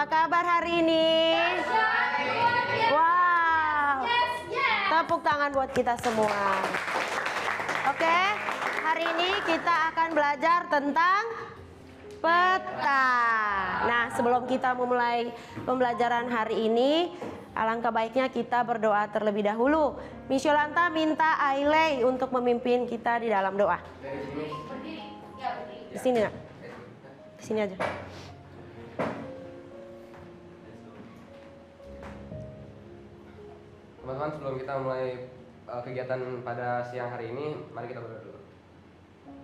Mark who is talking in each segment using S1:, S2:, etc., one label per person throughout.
S1: kabar hari ini? Wow. Tepuk tangan buat kita semua. Oke, hari ini kita akan belajar tentang peta. Nah, sebelum kita memulai pembelajaran hari ini, alangkah baiknya kita berdoa terlebih dahulu. Miss Yolanta minta Ailey untuk memimpin kita di dalam doa. Di sini, nak. Di sini aja.
S2: Teman-teman, sebelum kita mulai kegiatan pada siang hari ini, mari kita berdoa dulu.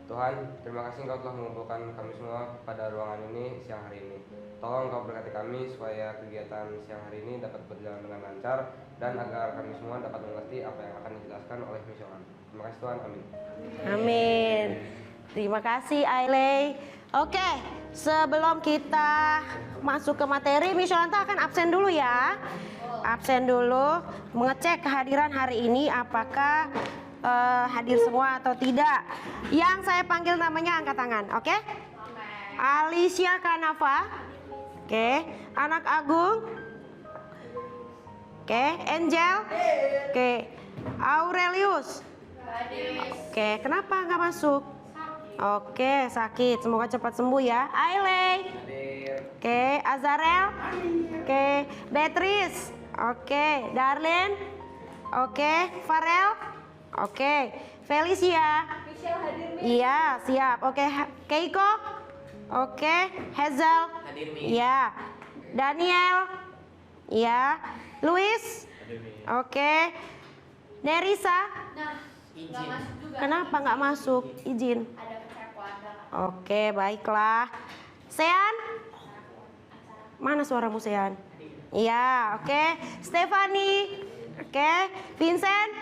S2: Tuhan, terima kasih Engkau telah mengumpulkan kami semua pada ruangan ini siang hari ini. Tolong Engkau berkati kami supaya kegiatan siang hari ini dapat berjalan dengan lancar dan agar kami semua dapat mengerti apa yang akan dijelaskan oleh Miss Yolanta. Terima kasih Tuhan, amin.
S1: Amin. Terima kasih Ailey. Oke, sebelum kita masuk ke materi, Miss Yolanta akan absen dulu ya. Absen dulu, mengecek kehadiran hari ini apakah hadir semua atau tidak. Yang saya panggil namanya angkat tangan, oke? Alicia Kanafa, oke. Anak Agung, oke. Angel, oke. Aurelius, oke. Kenapa nggak masuk? Oke, sakit. Semoga cepat sembuh ya. Ailey, oke. Azarel, oke. Beatrice, oke. Darlene, oke. Farel, oke. Felicia, iya siap. Oke. Keiko, oke. Hazel, iya. Daniel, iya. Luis, oke. Nerisa, kenapa nggak masuk? Izin. Oke, baiklah. Sean, mana suaramu Sean? Iya, oke. Stephanie, oke. Vincent,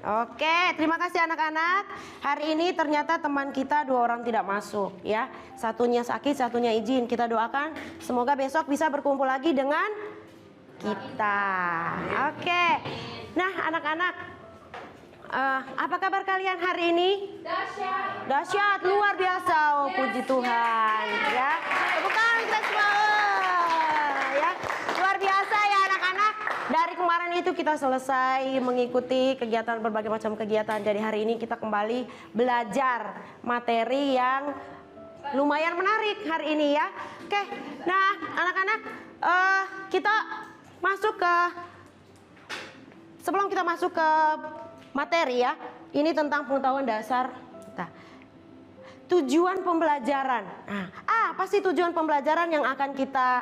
S1: oke. Terima kasih anak-anak. Hari ini ternyata teman kita 2 orang tidak masuk ya. Satunya sakit, satunya izin. Kita doakan semoga besok bisa berkumpul lagi dengan kita. Oke. Nah, anak-anak, apa kabar kalian hari ini? Dahsyat, luar biasa. Oh, puji Tuhan ya. Bukan kita semua ya. Luar biasa ya anak-anak. Dari kemarin itu kita selesai mengikuti kegiatan, berbagai macam kegiatan. Jadi hari ini kita kembali belajar materi yang lumayan menarik hari ini ya. Oke. Nah, anak-anak, kita masuk ke, sebelum kita masuk ke materi ya, ini tentang pengetahuan dasar. Nah, tujuan pembelajaran. Nah, apa sih tujuan pembelajaran yang akan kita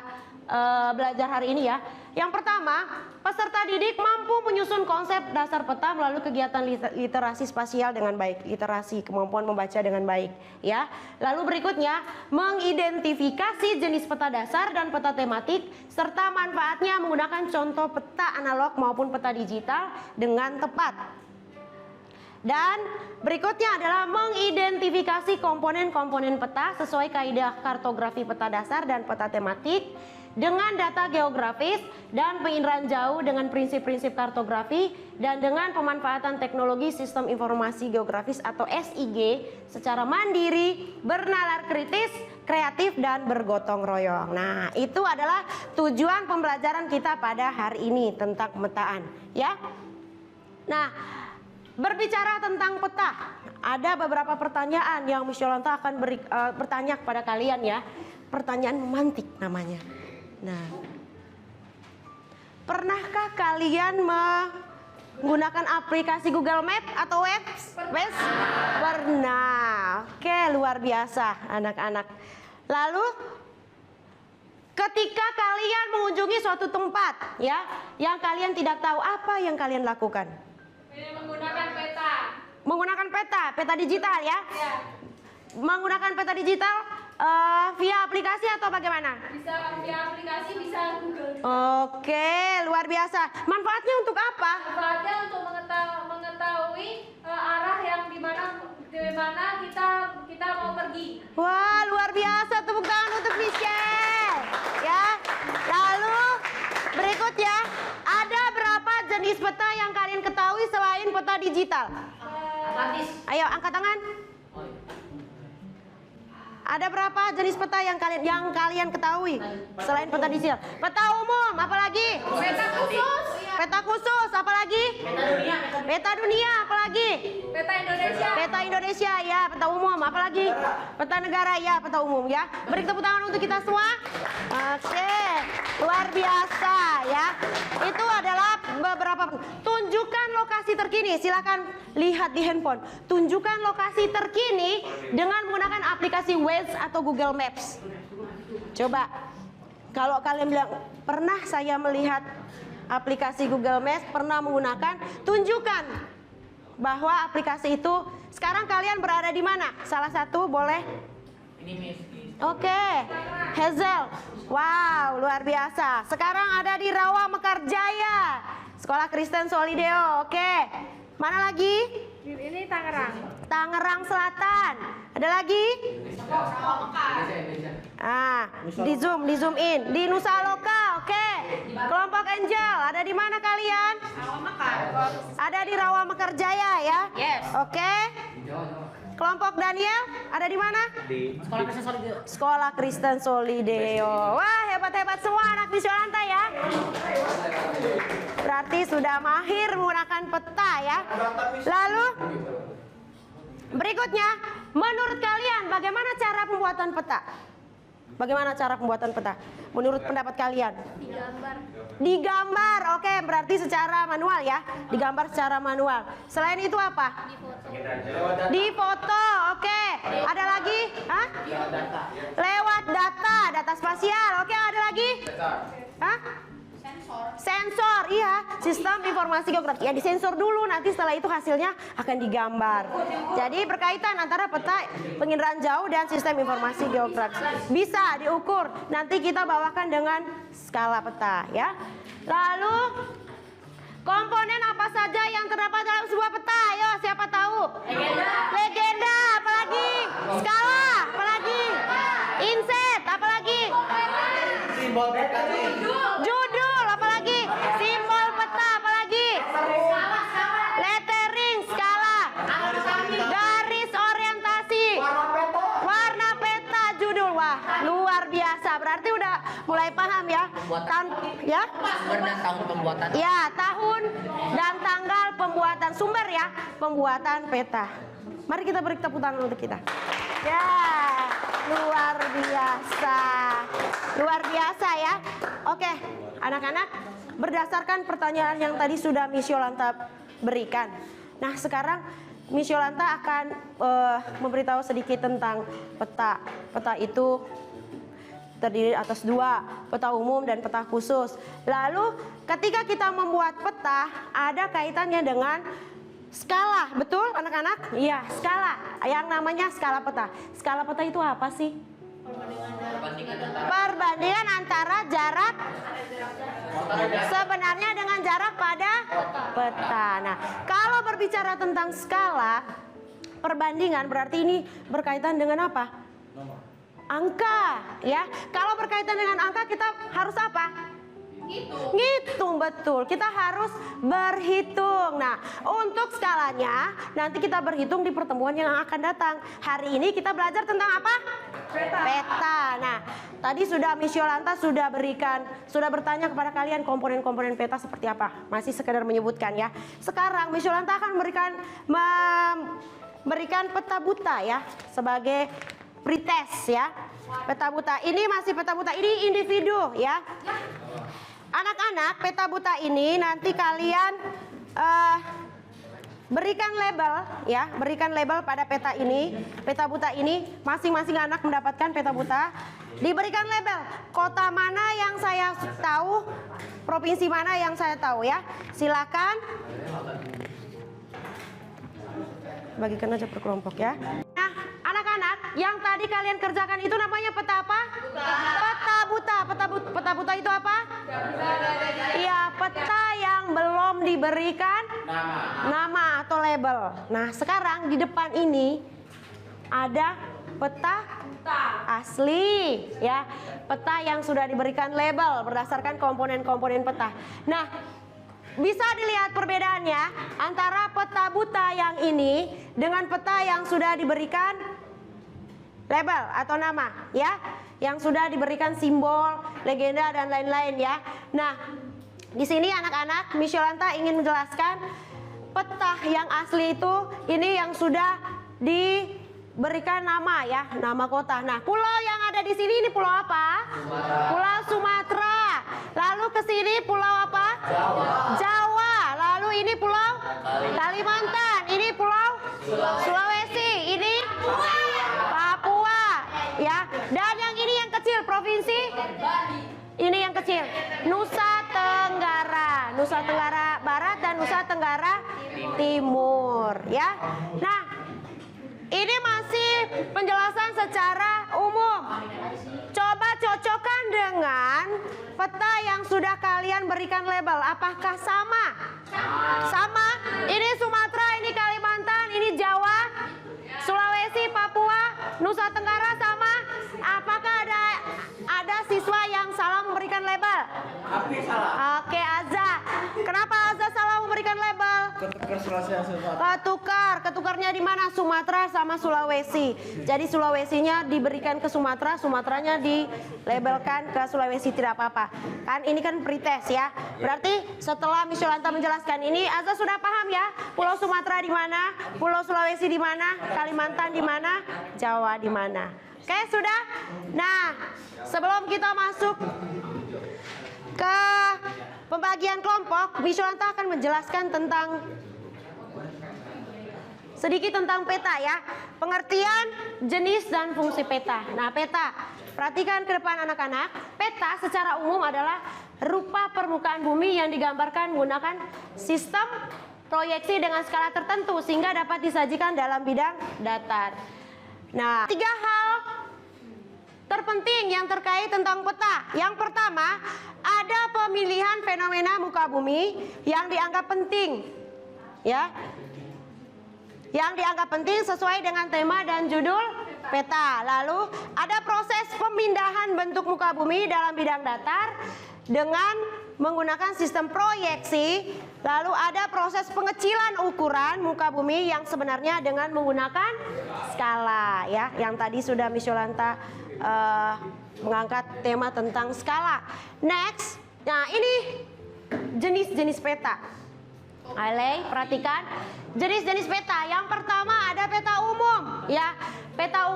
S1: belajar hari ini ya? Yang pertama, peserta didik mampu menyusun konsep dasar peta melalui kegiatan literasi spasial dengan baik. Literasi, kemampuan membaca dengan baik ya. Lalu berikutnya, mengidentifikasi jenis peta dasar dan peta tematik serta manfaatnya menggunakan contoh peta analog maupun peta digital dengan tepat. Dan berikutnya adalah mengidentifikasi komponen-komponen peta sesuai kaidah kartografi peta dasar dan peta tematik dengan data geografis dan penginderaan jauh dengan prinsip-prinsip kartografi dan dengan pemanfaatan teknologi sistem informasi geografis atau SIG secara mandiri, bernalar kritis, kreatif dan bergotong royong. Nah, itu adalah tujuan pembelajaran kita pada hari ini tentang pemetaan ya. Nah, berbicara tentang peta, ada beberapa pertanyaan yang Miss Yolanta akan bertanya kepada kalian ya. Pertanyaan memantik namanya. Nah, pernahkah kalian menggunakan aplikasi Google Map atau Waze? Pernah. Oke, luar biasa anak-anak. Lalu, ketika kalian mengunjungi suatu tempat ya, yang kalian tidak tahu, apa yang kalian lakukan?
S3: Menggunakan peta.
S1: Menggunakan peta digital ya?
S3: Ya.
S1: Menggunakan peta digital via aplikasi atau bagaimana?
S3: Bisa via aplikasi, bisa Google.
S1: Oke, luar biasa. Manfaatnya untuk apa?
S3: Manfaatnya untuk mengetahui arah yang di mana kita mau pergi.
S1: Wah, luar biasa. Tepuk tangan untuk Michelle. Ya. Lalu berikutnya, ada berapa jenis peta yang kalian ketahui selain peta digital? Ayo angkat tangan. Ada berapa jenis peta yang kalian ketahui selain peta digital? Peta umum, apalagi?
S3: Peta khusus.
S1: Peta khusus, apalagi? Peta dunia, apalagi?
S3: Peta Indonesia.
S1: Peta Indonesia, ya, peta umum, apalagi? Peta negara, ya, peta umum, ya. Beri tepuk tangan untuk kita semua. Oke, luar biasa, ya. Itu adalah beberapa. Tunjukkan lokasi terkini, silakan lihat di handphone. Tunjukkan lokasi terkini dengan menggunakan aplikasi Waze atau Google Maps. Coba, kalau kalian bilang pernah saya melihat aplikasi Google Maps, pernah menggunakan, tunjukkan bahwa aplikasi itu sekarang kalian berada di mana? Salah satu boleh? Oke, Hazel. Wow, luar biasa. Sekarang ada di Rawa Mekarjaya, Sekolah Kristen Solideo. Oke, mana lagi?
S3: Ini Tangerang.
S1: Tangerang Selatan. Ada lagi? Di zoom in. Di Nusa Loka, oke. Kelompok Angel, ada di mana kalian? Ada di Rawa Mekarjaya, ya?
S4: Yes.
S1: Oke. Kelompok Daniel, ada di mana?
S4: Di Sekolah Kristen Solideo.
S1: Sekolah Kristen Solideo. Wah, hebat-hebat semua anak Misiolanta, ya. Berarti sudah mahir menggunakan peta, ya. Lalu berikutnya, menurut kalian bagaimana cara pembuatan peta? Bagaimana cara pembuatan peta? Menurut pendapat kalian? Digambar, oke, berarti secara manual, ya. Digambar secara manual. Selain itu apa? Di foto, oke. Ada lagi? Hah? Lewat data spasial, oke. Ada lagi? Hah? Sensor, iya, sistem informasi geografis. Ya, disensor dulu, nanti setelah itu hasilnya akan digambar. Jadi berkaitan antara peta penginderaan jauh dan sistem informasi geografis. Bisa diukur. Nanti kita bawakan dengan skala peta, ya. Lalu komponen apa saja yang terdapat dalam sebuah peta? Ayo, siapa tahu? Legenda, apalagi? Skala, apalagi? Inset, apalagi?
S4: Simbol peta.
S1: Judul, apalagi? Simbol peta, apalagi? Lettering, skala, garis orientasi, warna peta, judul. Wah, luar biasa. Berarti udah mulai paham, ya? Ya?
S4: Sumber dan tahun pembuatan.
S1: Ya, tahun dan tanggal pembuatan sumber, ya, pembuatan peta. Mari kita beri tepuk tangan untuk kita. Ya, luar biasa. Luar biasa, ya. Oke, anak-anak, berdasarkan pertanyaan yang tadi sudah Miss Yolanta berikan. Nah, sekarang Miss Yolanta akan memberitahu sedikit tentang peta. Peta itu terdiri atas dua, peta umum dan peta khusus. Lalu ketika kita membuat peta, ada kaitannya dengan skala, betul anak-anak? Iya, skala. Yang namanya skala peta. Skala peta itu apa sih? Perbandingan antara jarak sebenarnya dengan jarak pada peta. Nah, kalau berbicara tentang skala, perbandingan berarti ini berkaitan dengan apa? Angka, ya. Kalau berkaitan dengan angka kita harus apa? Ngitung, betul. Kita harus berhitung. Nah, untuk skalanya nanti kita berhitung di pertemuan yang akan datang. Hari ini kita belajar tentang apa? Peta. Nah, tadi sudah Miss Yolanta sudah bertanya kepada kalian komponen-komponen peta seperti apa. Masih sekedar menyebutkan, ya. Sekarang Miss Yolanta akan memberikan peta buta, ya, sebagai pretest, ya. Peta buta. Ini masih peta buta. Ini individu, ya. Anak-anak, peta buta ini nanti kalian berikan label, ya, berikan label pada peta ini. Peta buta ini masing-masing anak mendapatkan peta buta. Diberikan label kota mana yang saya tahu, provinsi mana yang saya tahu, ya. Silakan. Bagikan aja per kelompok, ya. Nah, anak-anak, yang tadi kalian kerjakan itu namanya peta apa? Peta buta. Peta buta itu apa? Iya, peta yang belum diberikan nama atau label. Nah, sekarang di depan ini ada peta asli, ya. Peta yang sudah diberikan label berdasarkan komponen-komponen peta. Nah, bisa dilihat perbedaannya antara peta buta yang ini dengan peta yang sudah diberikan label atau nama ya, yang sudah diberikan simbol, legenda dan lain-lain ya. Nah, di sini anak-anak, Miss Yolanta ingin menjelaskan peta yang asli itu ini yang sudah diberikan nama ya, nama kota. Nah, pulau yang ada di sini ini pulau apa? Pulau Sumatera. Lalu ke sini pulau apa? Jawa. Lalu ini pulau Kalimantan. Ini pulau Sulawesi. Ini Papua ya. Dan yang ini yang kecil provinsi ini yang kecil Nusa Tenggara. Nusa Tenggara Barat dan Nusa Tenggara Timur ya. Nah, ini masih penjelasan secara umum. Coba cocokkan dengan peta yang sudah kalian berikan label. Apakah sama? Sama. Ini Sumatera, ini Kalimantan, ini Jawa, Sulawesi, Papua, Nusa Tenggara sama. Apakah ada siswa yang salah memberikan label? Oke, Azza. Kenapa Azza salah memberikan label? Ketukarnya di mana? Sumatera sama Sulawesi. Jadi Sulawesinya diberikan ke Sumatera, Sumateranya dilabelkan ke Sulawesi, tidak apa-apa. Kan ini kan pretest ya. Berarti setelah Miss Yolanta menjelaskan ini, Azza sudah paham ya? Pulau Sumatera di mana? Pulau Sulawesi di mana? Kalimantan di mana? Jawa di mana? Oke, sudah? Nah, sebelum kita masuk ke pembagian kelompok, Miss Yolanta akan menjelaskan sedikit tentang peta ya. Pengertian, jenis, dan fungsi peta. Nah, peta. Perhatikan ke depan anak-anak. Peta secara umum adalah rupa permukaan bumi yang digambarkan menggunakan sistem proyeksi dengan skala tertentu sehingga dapat disajikan dalam bidang datar. Nah, 3 hal terpenting yang terkait tentang peta. Yang pertama, ada pemilihan fenomena muka bumi yang dianggap penting. Ya. Yang dianggap penting sesuai dengan tema dan judul peta. Lalu ada proses pemindahan bentuk muka bumi dalam bidang datar dengan menggunakan sistem proyeksi. Lalu ada proses pengecilan ukuran muka bumi yang sebenarnya dengan menggunakan skala ya. Yang tadi sudah Miss Yolanta mengangkat tema tentang skala. Next, nah ini jenis-jenis peta. Alay, perhatikan jenis-jenis peta. Yang pertama ada peta umum ya. Peta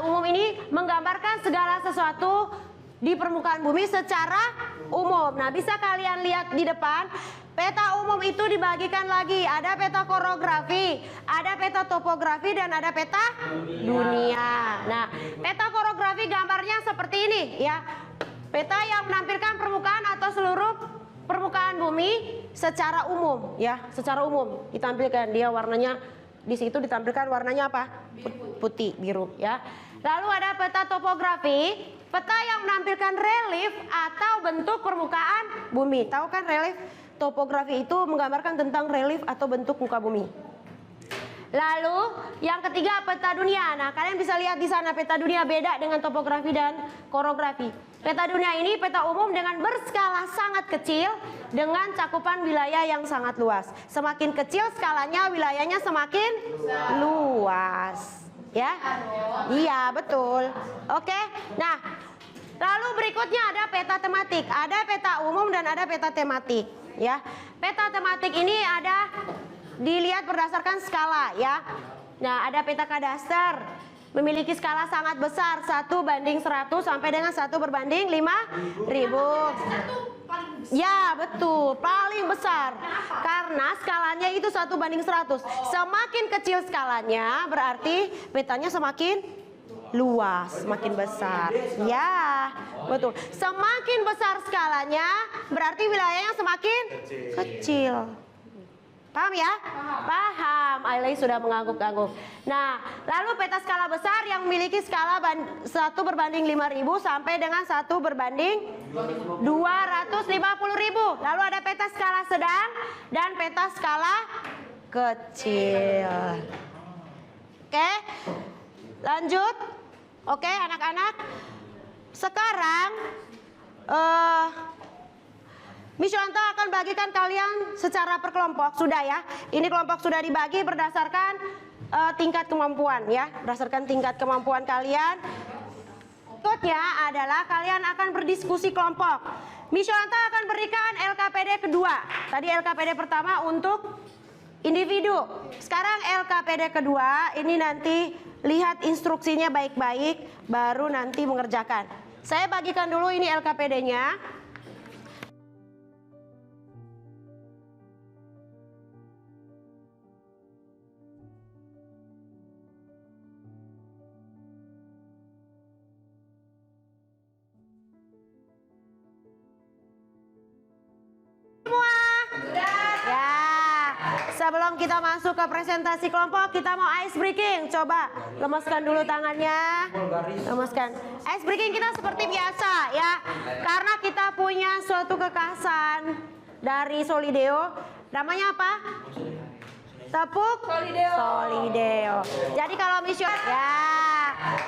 S1: umum ini menggambarkan segala sesuatu di permukaan bumi secara umum. Nah, bisa kalian lihat di depan. Peta umum itu dibagikan lagi. Ada peta korografi, ada peta topografi, dan ada peta dunia. Nah, peta korografi gambarnya seperti ini ya. Peta yang menampilkan permukaan atau seluruh permukaan bumi secara umum ya, secara umum ditampilkan. Dia warnanya di situ ditampilkan warnanya apa? Putih, biru ya. Lalu ada peta topografi, peta yang menampilkan relief atau bentuk permukaan bumi. Tahu kan relief? Topografi itu menggambarkan tentang relief atau bentuk muka bumi. Lalu yang ketiga peta dunia. Nah, kalian bisa lihat di sana peta dunia beda dengan topografi dan korografi. Peta dunia ini peta umum dengan berskala sangat kecil dengan cakupan wilayah yang sangat luas. Semakin kecil skalanya, wilayahnya semakin luas. Ya? Iya, betul. Oke. Nah, lalu berikutnya ada peta tematik. Ada peta umum dan ada peta tematik. Ya, peta tematik ini ada dilihat berdasarkan skala ya. Nah, ada peta kadaster memiliki skala sangat besar 1:100 sampai dengan 1/5.000. Ya, betul, paling besar. Karena skalanya itu 1:100. Semakin kecil skalanya berarti petanya semakin luas, semakin besar. Ya, betul. Semakin besar skalanya berarti wilayahnya semakin kecil. Paham ya? Paham. Ailey sudah mengangguk-angguk. Nah, lalu peta skala besar yang memiliki skala 1/5.000 sampai dengan 1/250.000. Lalu ada peta skala sedang dan peta skala kecil. Oke, lanjut. Oke, anak-anak. Sekarang Miss Yolanta akan bagikan kalian secara per kelompok. Sudah ya. Ini kelompok sudah dibagi berdasarkan tingkat kemampuan ya, berdasarkan tingkat kemampuan kalian. Berikutnya adalah kalian akan berdiskusi kelompok. Miss Yolanta akan berikan LKPD kedua. Tadi LKPD pertama untuk individu. Sekarang LKPD kedua, ini nanti lihat instruksinya baik-baik, baru nanti mengerjakan. Saya bagikan dulu ini LKPD-nya. Sebelum kita masuk ke presentasi kelompok, kita mau ice breaking. Coba lemeskan dulu tangannya. Lemeskan. Ice breaking kita seperti biasa ya. Karena kita punya suatu kekhasan dari Solideo. Namanya apa? Tepuk Solideo. Jadi kalau mission ya,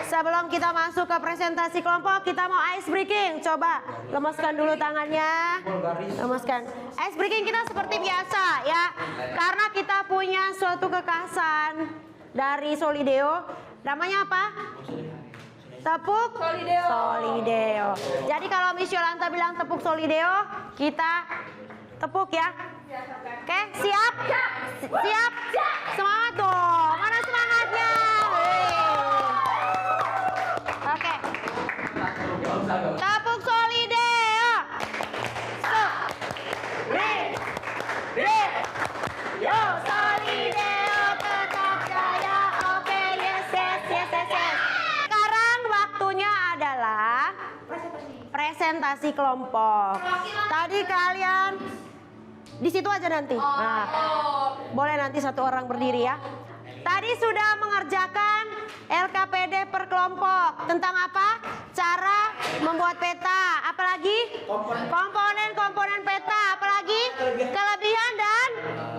S1: sebelum kita masuk ke presentasi kelompok, kita mau ice breaking. Coba lemeskan dulu tangannya. Lemeskan. Ice breaking kita seperti biasa ya. Karena kita punya suatu kekhasan dari Solideo. Namanya apa? Tepuk Solideo. Jadi kalau Miss Yolanta bilang tepuk Solideo, kita tepuk ya. Oke, siap? Siap? Semangat dong. Mana semangatnya? Oke. Tepuk Solideo. Yo, Solideo tetap jaya. Oke, yes. Sekarang waktunya adalah presentasi kelompok. Tadi kalian di situ aja nanti. Nah, boleh nanti satu orang berdiri ya. Tadi sudah mengerjakan LKPD per kelompok. Tentang apa? Cara membuat peta. Apalagi? Komponen-komponen peta. Apalagi? Kelebihan dan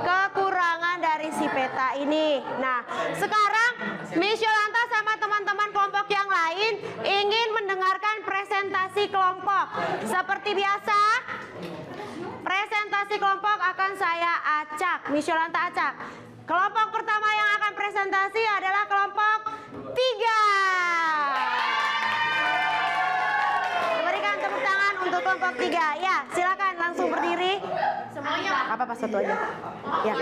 S1: kekurangan dari si peta ini. Nah, sekarang Miss Yolanta sama teman-teman kelompok yang lain ingin mendengarkan presentasi kelompok. Seperti biasa, presentasi kelompok akan saya acak. Miss Yolanta acak. Kelompok pertama yang akan presentasi adalah kelompok 3. Berikan tepuk tangan untuk kelompok 3. Ya, silakan langsung berdiri. Semuanya. Apa satu aja? Ya.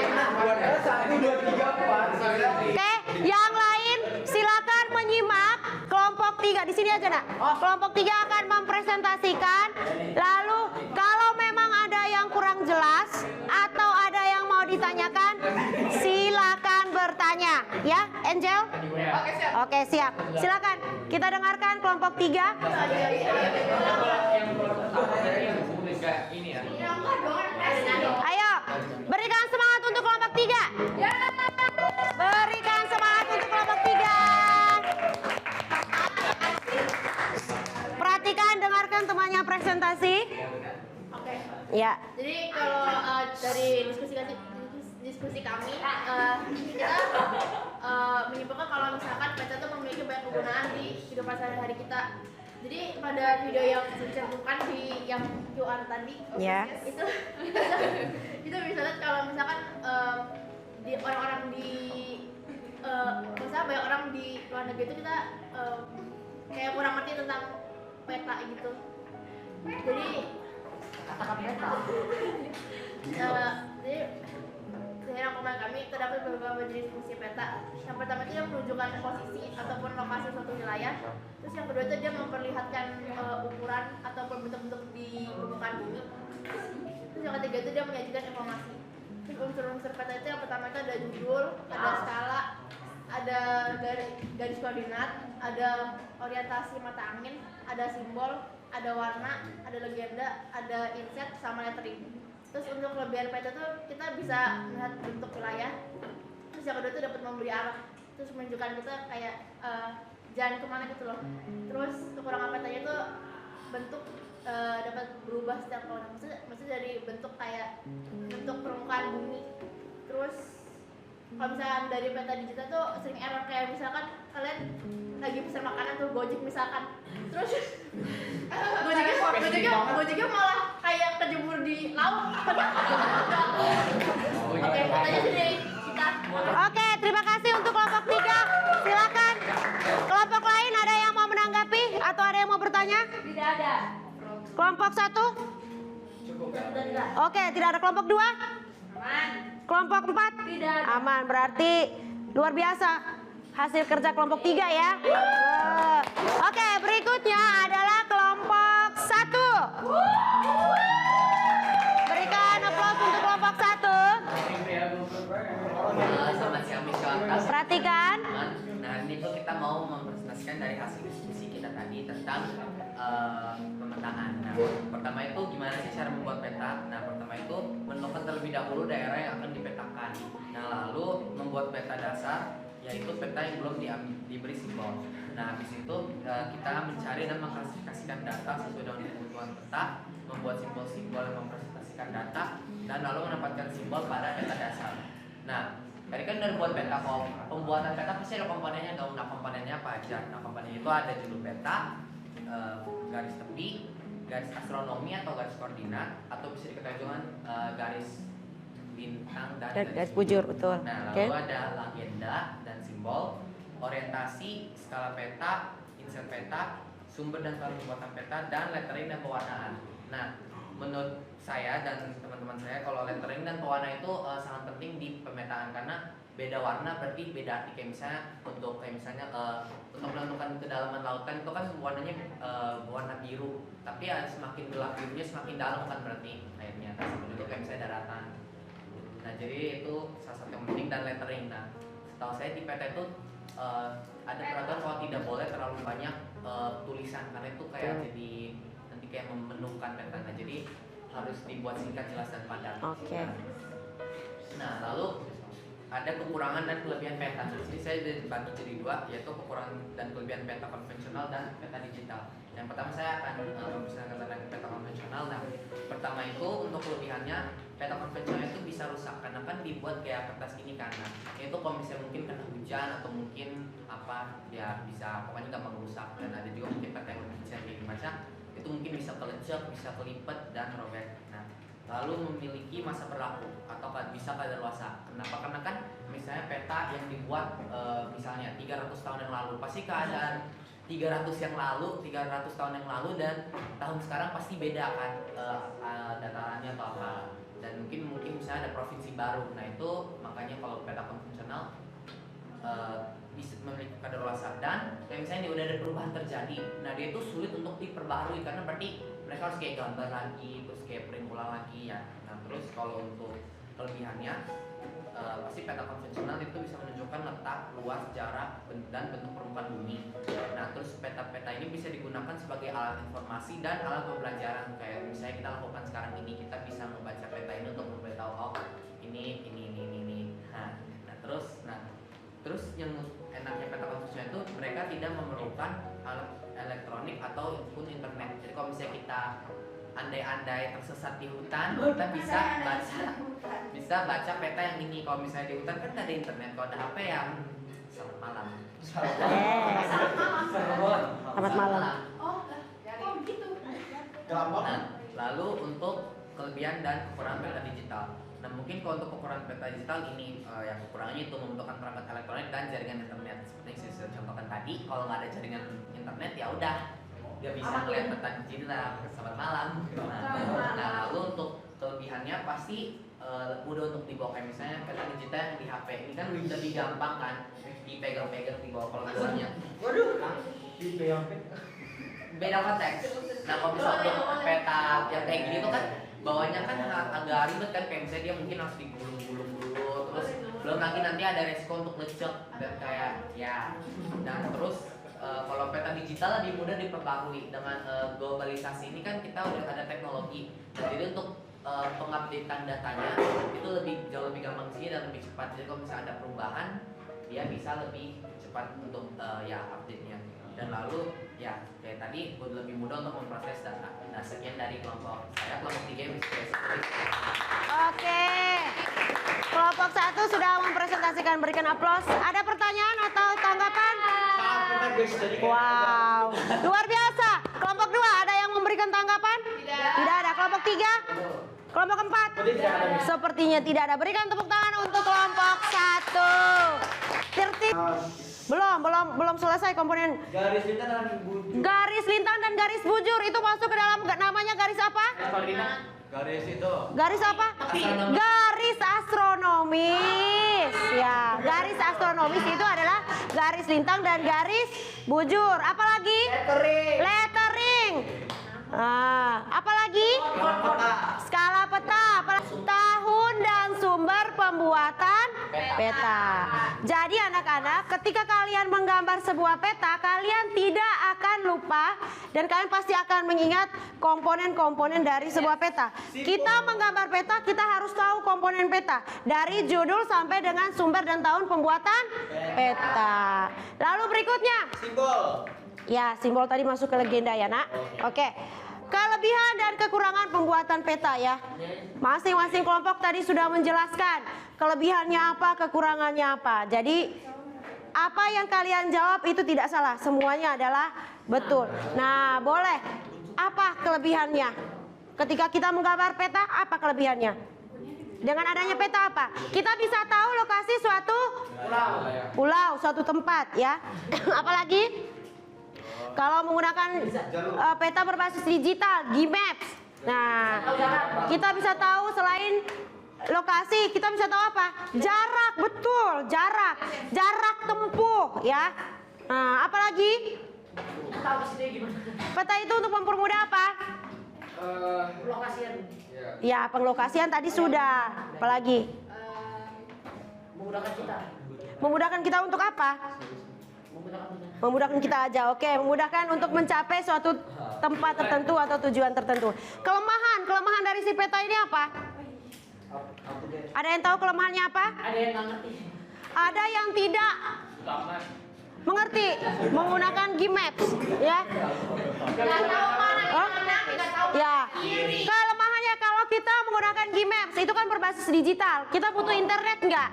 S1: Oke, yang lain silakan menyimak kelompok 3. Di sini aja, Nak. Kelompok 3 akan mempresentasikan. Lalu kalau memang ada yang kurang jelas atau ada yang mau ditanyakan, silakan bertanya. Ya, Angel? Oke, siap. Silakan. Kita dengarkan kelompok 3. Ayo, berikan semangat untuk kelompok 3. Berikan semangat untuk kelompok 3. Perhatikan, dengarkan temannya presentasi.
S3: Oke.
S1: Ya.
S3: Jadi kalau dari diskusi kami, kita menyimpulkan kalau misalkan peta itu memiliki banyak kegunaan di kehidupan sehari-hari kita. Jadi pada video yang dicantumkan di yang QR tadi,
S1: Ya.
S3: itu bisa lihat kalau misalkan di orang-orang di misalnya banyak orang di luar negeri itu kita kayak kurang ngerti tentang peta gitu. Jadi
S4: Katakan peta.
S3: jadi dari rangkuman kami terdapat beberapa jenis fungsi peta. Yang pertama itu dia menunjukkan posisi ataupun lokasi suatu wilayah. Terus yang kedua itu dia memperlihatkan ukuran ataupun bentuk-bentuk di permukaan bumi. Terus yang ketiga itu dia menyajikan informasi. Terus unsur-unsur peta itu yang pertama itu ada judul, ada skala, ada garis koordinat, ada orientasi mata angin, ada simbol, ada warna, ada legenda, ada inset, sama lettering. Terus untuk kelebihan peta itu kita bisa melihat bentuk wilayah. Terus yang kedua itu dapat memberi arah. Terus menunjukkan kita kayak jalan kemana gitu loh. Terus kekurangan petanya itu bentuk dapat berubah setiap tahun. Maksudnya dari bentuk kayak bentuk permukaan bumi. Terus kalau misalkan dari peta digital tuh sering error, kayak misalkan kalian lagi pesan makanan tuh Gojek misalkan, terus Gojeknya malah kayak kejemur di laut. Oke, katanya sih dari kita.
S1: Oke, terima kasih untuk kelompok Kelompok 1? Oke, tidak ada kelompok 2?
S3: Aman.
S1: Kelompok 4?
S3: Tidak ada.
S1: Aman, berarti luar biasa. Hasil kerja kelompok 3 ya. Oke, berikutnya adalah kelompok 1. Berikan aplaus untuk kelompok 1.
S5: Selamat siang Miss.
S1: Perhatikan.
S5: Nah ini tuh kita mau mempresentasikan dari hasil diskusi kita tadi tentang pemetaan. Nah pertama itu gimana sih cara membuat peta? Nah pertama itu menentukan terlebih dahulu daerah yang akan dipetakan. Nah lalu membuat peta dasar, yaitu peta yang belum diberi simbol. Nah habis itu kita mencari dan mengklasifikasikan data sesuai dengan kebutuhan peta, membuat simbol-simbol yang mempresentasikan data, dan lalu menempatkan simbol pada peta dasar. Nah tadi kan udah buat peta, kok pembuatan peta pasti ada komponennya dong. Nah komponennya apa aja? Nah komponennya itu ada judul peta, garis tepi, garis astronomi atau garis koordinat, atau bisa diketahui dengan garis bintang dan
S1: Garis bujur, betul.
S5: Nah
S1: Oke.
S5: lalu ada legenda dan simbol, orientasi, skala peta, insert peta, sumber dan cara pembuatan peta, dan lettering dan pewarnaan. Nah menurut saya dan teman-teman saya, kalau lettering dan pewarna itu sangat penting di pemetaan, karena beda warna berarti beda arti. Kayak misalnya untuk untuk menentukan kedalaman lautan itu kan warnanya warna biru, tapi semakin gelap birunya semakin dalam kan berarti airnya. Nah, seperti itu kayak misalnya daratan. Nah jadi itu salah satu yang penting, dan lettering. Nah setahu saya di peta itu ada peraturan kalau tidak boleh terlalu banyak tulisan, karena itu kayak jadi nanti kayak memenuhkan peta. Nah jadi harus dibuat singkat, jelas, dan padat.
S1: Oke.
S5: Nah lalu ada kekurangan dan kelebihan peta. Di sini saya bagi jadi dua, yaitu kekurangan dan kelebihan peta konvensional dan peta digital. Yang pertama saya akan memperkenalkan tentang peta konvensional. Nah pertama itu untuk kelebihannya, peta konvensional itu bisa rusak karena kan dibuat kayak kertas ini kan. Nah itu kalau misalnya mungkin kena hujan atau mungkin apa ya bisa pokoknya gampang rusak. Dan ada juga mungkin peta yang lebih kecil kayak dibaca itu mungkin bisa kelecek, bisa kelipet dan robek. Nah lalu memiliki masa berlaku atau bisa kadaluarsa. Kenapa? Karena kan misalnya peta yang dibuat misalnya 300 tahun yang lalu, pasti keadaan 300 tahun yang lalu dan tahun sekarang pasti beda kan datarannya atau apa. Dan mungkin misalnya ada provinsi baru. Nah itu makanya kalau peta konvensional bisa memiliki kadaluarsa, dan kayak misalnya udah ada perubahan terjadi, nah dia itu sulit untuk diperbarui karena berarti mereka harus kayak gambar lagi, terus kayak print ulang lagi ya. Nah terus kalau untuk kelebihannya pasti peta konvensional itu bisa menunjukkan letak, luas, jarak, dan bentuk permukaan bumi. Nah terus peta-peta ini bisa digunakan sebagai alat informasi dan alat pembelajaran. Kayak misalnya kita lakukan sekarang ini, kita bisa membaca peta ini untuk memberitahu oh ini. Nah terus yang enaknya peta konvensional itu mereka tidak memerlukan alat elektronik ataupun internet. Jadi kalau misalnya kita andai-andai tersesat di hutan, kita bisa baca peta yang ini. Kalau misalnya di hutan kan ada internet, kalau ada HP ya selamat malam.
S1: Selamat malam.
S3: Oh gitu.
S5: Nah, lalu untuk kelebihan dan kekurangan peta digital. Nah mungkin kalau untuk kekurangan peta digital ini yang kekurangannya itu membutuhkan perangkat elektronik dan jaringan internet. Seperti yang saya sudah contohkan tadi, kalau nggak ada jaringan internet ya udah nggak bisa ngeliat peta digital. Selamat malam. Nah lalu untuk kelebihannya pasti mudah untuk dibawa. Kayak misalnya peta digital yang di HP ini kan lebih gampang kan dipegang-pegang dibawa. Kalau misalnya beda konteks. Nah kalau misalnya peta yang kayak gini tuh kan bawahnya kan agak ribet kan, kayak misalnya dia mungkin harus digulung-gulung dulu, terus belum lagi nanti ada resiko untuk lecek dan kayak ya. Dan terus kalau peta digital lebih mudah diperbarui dengan globalisasi ini kan kita udah ada teknologi. Nah, jadi untuk pengupdatean datanya itu jauh lebih gampang sih dan lebih cepat. Jadi kalau misalnya ada perubahan dia bisa lebih cepat untuk update-nya. Dan lalu ya kayak tadi lebih mudah untuk memproses data. Nah sekian dari kelompok saya, kelompok 3
S1: Oke. Kelompok 1 sudah mempresentasikan, berikan aplaus. Ada pertanyaan atau tanggapan? Wow, luar biasa. Kelompok 2 ada yang memberikan tanggapan? Tidak ada. Kelompok 3? Kelompok 4? Sepertinya tidak ada. Berikan tepuk tangan untuk kelompok 1. Tertib. Belum selesai komponen.
S6: Garis lintang dan bujur.
S1: Garis lintang dan garis bujur itu masuk ke dalam namanya garis apa?
S6: Garis itu.
S1: Garis apa? Garis astronomis. Ya, garis astronomis itu adalah garis lintang dan garis bujur. Apalagi? Lettering. Apalagi? Skala peta. Tahun dan sumber pembuatan peta. Jadi anak-anak, ketika kalian menggambar sebuah peta, kalian tidak akan lupa dan kalian pasti akan mengingat komponen-komponen dari sebuah peta. Kita menggambar peta, kita harus tahu komponen peta dari judul sampai dengan sumber dan tahun pembuatan peta. Lalu berikutnya,
S6: Simbol.
S1: ya simbol tadi masuk ke legenda ya nak. Oke. Kelebihan dan kekurangan pembuatan peta ya. Masing-masing kelompok tadi sudah menjelaskan kelebihannya apa, kekurangannya apa. Jadi apa yang kalian jawab itu tidak salah, semuanya adalah betul. Nah, boleh. Apa kelebihannya? Ketika kita menggambar peta, apa kelebihannya? Dengan adanya peta apa? Kita bisa tahu lokasi suatu pulau, suatu tempat ya. Apalagi? Kalau menggunakan peta berbasis digital, Gmaps. Nah, kita bisa tahu selain lokasi, kita bisa tahu apa? Jarak, betul, jarak tempuh, ya. Nah, apalagi? Peta itu untuk mempermudah apa?
S4: Lokasian.
S1: Ya, penglokasian tadi sudah. Apalagi?
S4: Memudahkan kita.
S1: Memudahkan kita untuk apa? Memudahkan kita aja, oke. Memudahkan untuk mencapai suatu tempat tertentu atau tujuan tertentu. Kelemahan dari si peta ini apa? Ada yang tahu kelemahannya apa?
S4: Ada yang nggak ngerti.
S1: Ada yang tidak mengerti menggunakan Gmaps, ya.
S3: Nggak tahu mana
S1: Oh?
S3: mana, nggak tahu
S1: Ya.
S3: kiri.
S1: Kelemahannya kalau kita menggunakan Gmaps itu kan berbasis digital. Kita butuh internet nggak?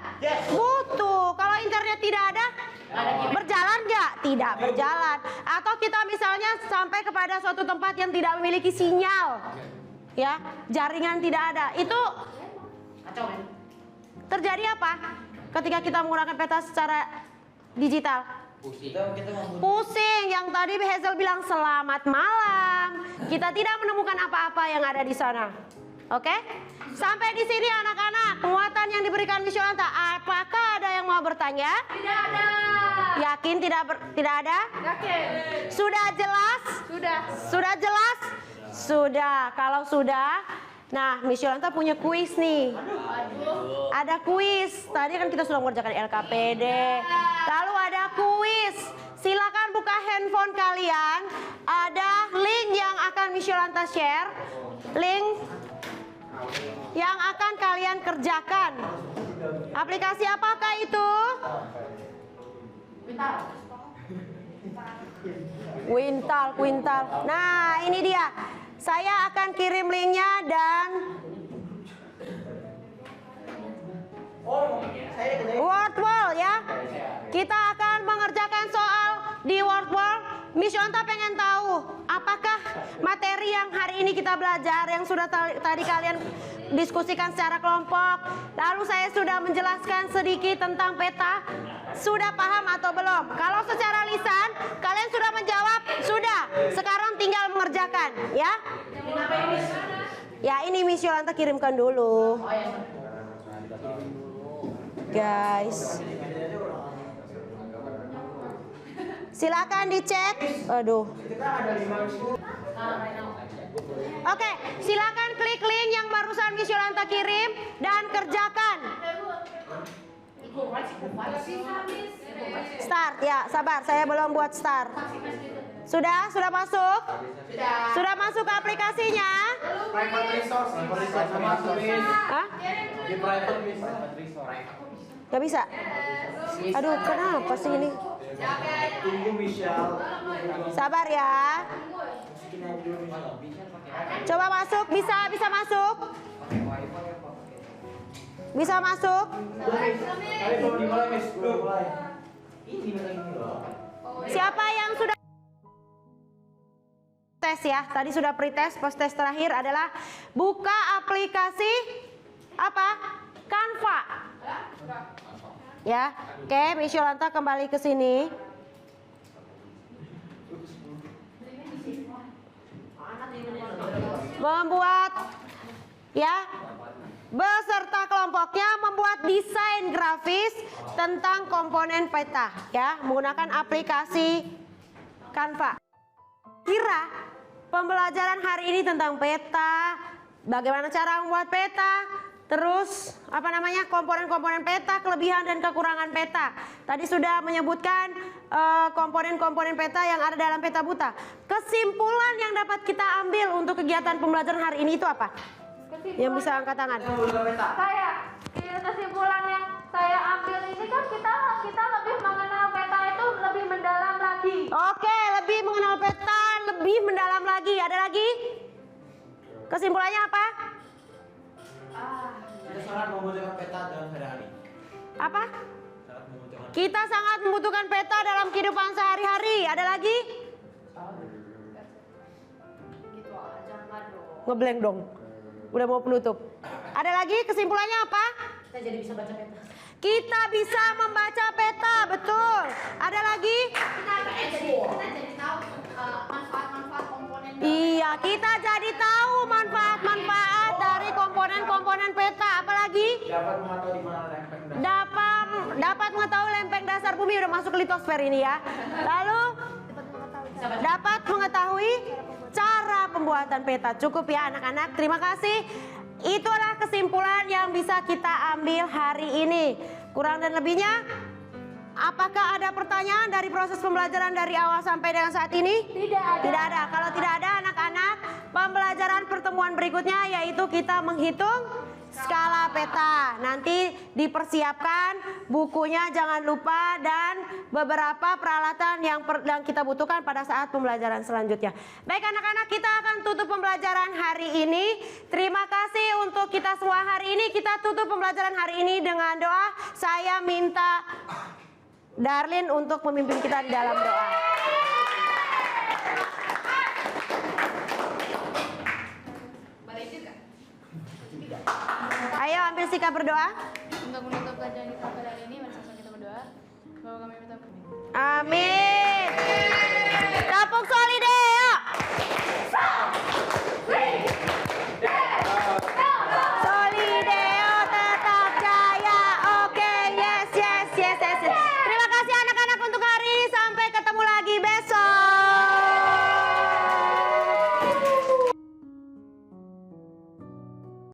S1: Butuh. Kalau internet tidak ada, berjalan nggak? Tidak berjalan. Atau kita misalnya sampai kepada suatu tempat yang tidak memiliki sinyal, ya, jaringan tidak ada. Itu
S4: Kacau kan?
S1: terjadi apa? Ketika kita menggunakan peta secara digital. Pusing. Yang tadi Hazel bilang selamat malam. Kita tidak menemukan apa-apa yang ada di sana. Oke? Sampai di sini anak-anak, muatan yang diberikan Miss Yolanta. Apakah ada yang mau bertanya?
S3: Tidak ada.
S1: Yakin tidak ada?
S3: Yakin.
S1: Sudah jelas?
S3: Sudah.
S1: Sudah jelas? Sudah. Kalau sudah, nah Miss Yolanta punya kuis nih. Ada kuis. Tadi kan kita sudah mengerjakan LKPD. Lalu ada kuis. Silakan buka handphone kalian. Ada link yang akan Miss Yolanta share. Link yang akan kalian kerjakan. Aplikasi apakah itu? Quintal. Nah, ini dia. Saya akan kirim linknya dan Wordwall ya. Kita akan mengerjakan soal di Wordwall. Miss Yolanta pengen tahu apakah materi yang hari ini kita belajar yang sudah tadi kalian diskusikan secara kelompok. Lalu saya sudah menjelaskan sedikit tentang peta. Sudah paham atau belum? Kalau secara lisan kalian sudah menjawab, sudah. Sekarang tinggal mengerjakan, ya. Ya, ini Miss Yolanta kirimkan dulu. Guys. Silakan dicek. Aduh. Oke, silakan klik link yang barusan Miss Yolanta kirim dan kerjakan. Start ya, sabar, saya belum buat start. Sudah masuk? Sudah masuk ke aplikasinya?
S6: Private resource.
S1: Hah?
S6: Di private resource.
S1: Gak bisa? Aduh, kenapa sih ini?
S6: Tunggu Michelle.
S1: Sabar ya. Coba masuk, bisa masuk? Bisa masuk? Siapa yang sudah tes ya? Tadi sudah pretest, post tes terakhir adalah buka aplikasi apa? Canva. Ya, oke, Miss Yolanta kembali ke sini. Membuat, ya, beserta kelompoknya membuat desain grafis tentang komponen peta, ya, menggunakan aplikasi Canva. Kira pembelajaran hari ini tentang peta, bagaimana cara membuat peta, terus komponen-komponen peta, kelebihan dan kekurangan peta. Tadi sudah menyebutkan komponen-komponen peta yang ada dalam peta buta. Kesimpulan yang dapat kita ambil untuk kegiatan pembelajaran hari ini itu apa? Yang bisa angkat tangan.
S3: Kesimpulan yang saya ambil ini kan kita lebih mengenal peta itu lebih mendalam lagi.
S1: Oke, lebih mengenal peta, lebih mendalam lagi. Ada lagi? Kesimpulannya apa?
S6: Kita sangat membutuhkan peta dalam sehari-hari.
S1: Apa?
S6: Sangat membutuhkan.
S1: Kita sangat membutuhkan peta dalam kehidupan sehari-hari. Ada lagi?
S3: Gitu aja nggak dong.
S1: Ngeblank dong. Udah mau penutup. Ada lagi kesimpulannya apa?
S4: Kita jadi bisa baca peta.
S1: Kita bisa membaca peta, betul. Ada lagi?
S3: Kita jadi tahu manfaat-manfaat komponen.
S1: Iya, kita jadi tahu manfaat-manfaat dari komponen-komponen peta. Apalagi?
S6: Dapat mengetahui di mana lempeng dasar.
S1: Dapat mengetahui lempeng dasar bumi, udah masuk litosfer ini ya. Lalu dapat mengetahui cara pembuatan peta. Cukup ya anak-anak, terima kasih. Itulah kesimpulan yang bisa kita ambil hari ini. Kurang dan lebihnya, apakah ada pertanyaan dari proses pembelajaran dari awal sampai dengan saat ini?
S3: Tidak ada.
S1: Tidak ada. Kalau tidak ada anak-anak, pembelajaran pertemuan berikutnya yaitu kita menghitung skala peta. Nanti dipersiapkan bukunya jangan lupa dan beberapa peralatan yang kita butuhkan pada saat pembelajaran selanjutnya. Baik anak-anak, kita akan tutup pembelajaran hari ini. Terima kasih untuk kita semua hari ini. Kita tutup pembelajaran hari ini dengan doa. Saya minta Darlin untuk memimpin kita di dalam doa. Ayo ambil sikap berdoa.
S3: Untuk menutup pelajaran kita pada hari ini, mari sama kita berdoa. Bahwa kami minta
S1: Amin. Tepuk solid